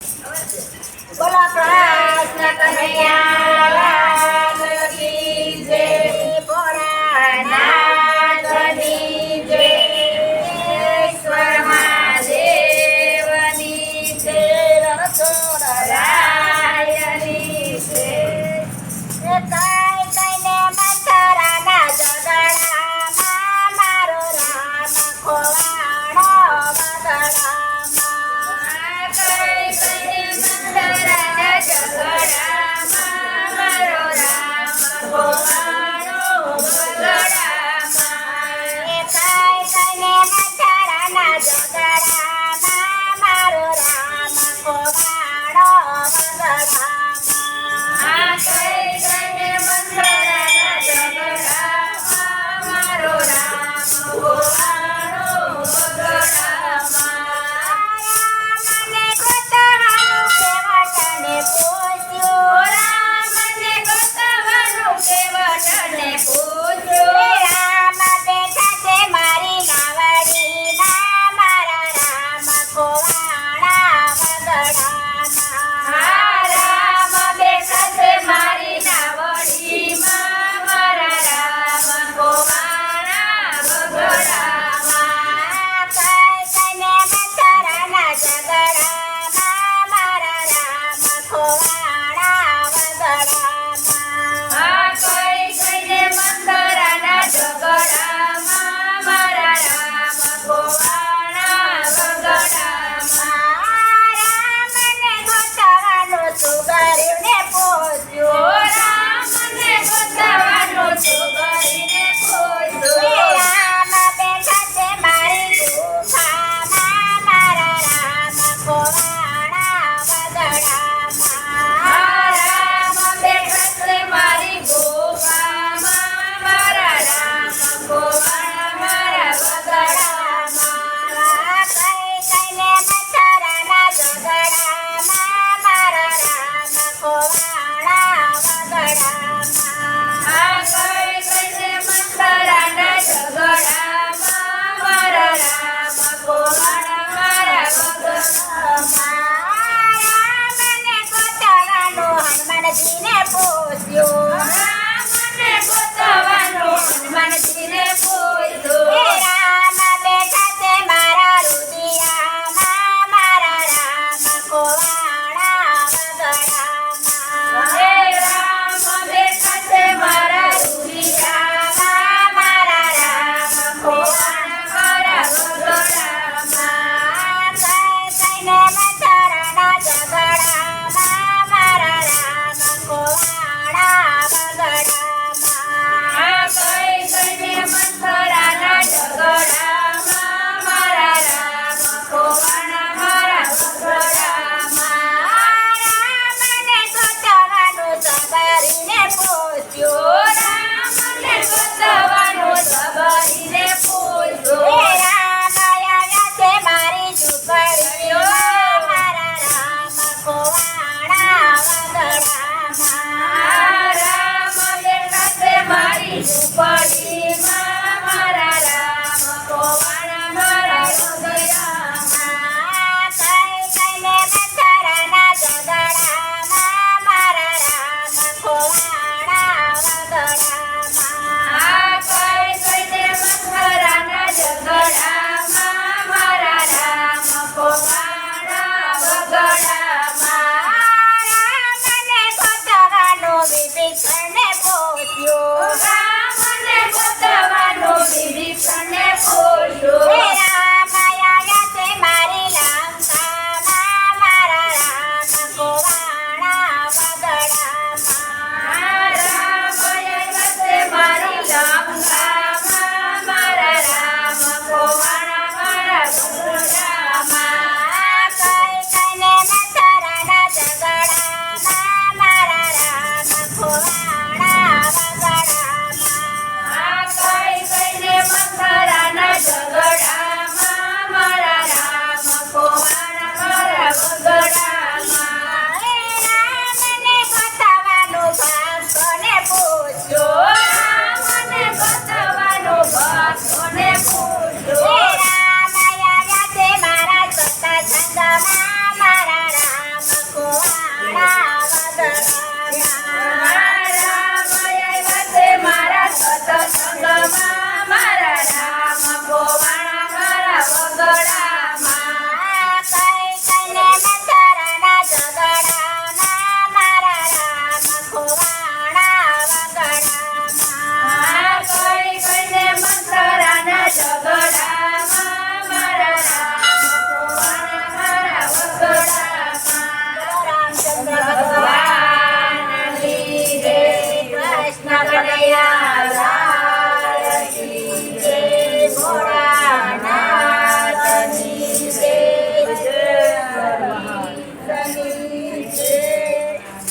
બોલો કૃષ્ણ કનૈયા લાલ કી જય, ભોળાનાથની જય, ઈશ્વર મહાદેવની જય, રણછોડરાયની જય. એ કઈ કઈને મથુરાના ઝઘડામાં મારો રામ ખોવાણો વગડામાં. કઈ કઈને મથુરાના ઝઘડામાં મારો રામ ખોવાણો વગડામાં. એ કઈ કઈને મથુરાના ઝઘડામાં મારો રામ ખોવાણો વગડામાં. કઈ કઈને મથુરાના ઝઘડામાં મારો રામ ખોવાણો વગડામાં. રામને ગોતવાનું કેવટને પૂછ્યું, રામને ગોતવાનું કેવટને પૂછ્યું. રામ બેઠા છે મારી નાવડીમાં, મારા રામ ખોવાણા વગડામાં. રામ બેઠા છે મારી નાવડીમાં, મારા રામ ખોવાણા વગડામાં. કઈ કઈને મથુરાના ઝઘડામાં મારા રામ ખોવાણા વગડામાં. કઈ કઈને મથુરાના ઝઘડામાં મારા રામ ખોવાણા વગડામાં. રામને ગોતવાનું સુગરીને પૂછ્યું, રામને ગોતવાનું સુગરીને પૂછ્યું. રામ બેઠા છે મારી ગુફામાં, મારા રામ ખોવાણા વગડામાં. રામ બેઠા છે મારી ગુફામાં, મારા રામ ખોવાણા વગડામાં. કઈ કઈને મથુરાના ઝઘડામાં મારા રામ ખોવાણા વગડામાં. કઈ કઈને મથુરાના ઝઘડામાં મારા રામ ખોવાણા વગડામાં. રામને ગોતવાનું હનુમાનજીને પૂછ્યું, રામને ગોતવાનું હનુમાનજીને પૂછ્યું. રામ બેઠા છે મારા રુદિયામાં, મારા રામ ખોવાણા વગડામાં. રામ બેઠા છે મારા રુદિયામાં, મારા રામ ખોવાણા વગડામાં. કઈ કઈને મથુરાના ઝઘડામાં મારા રામ ખોવાણા વગડામાં. કઈ કઈને મથુરાના ઝઘડામાં મારા રામ ખોવાણા વગડામાં. ગયા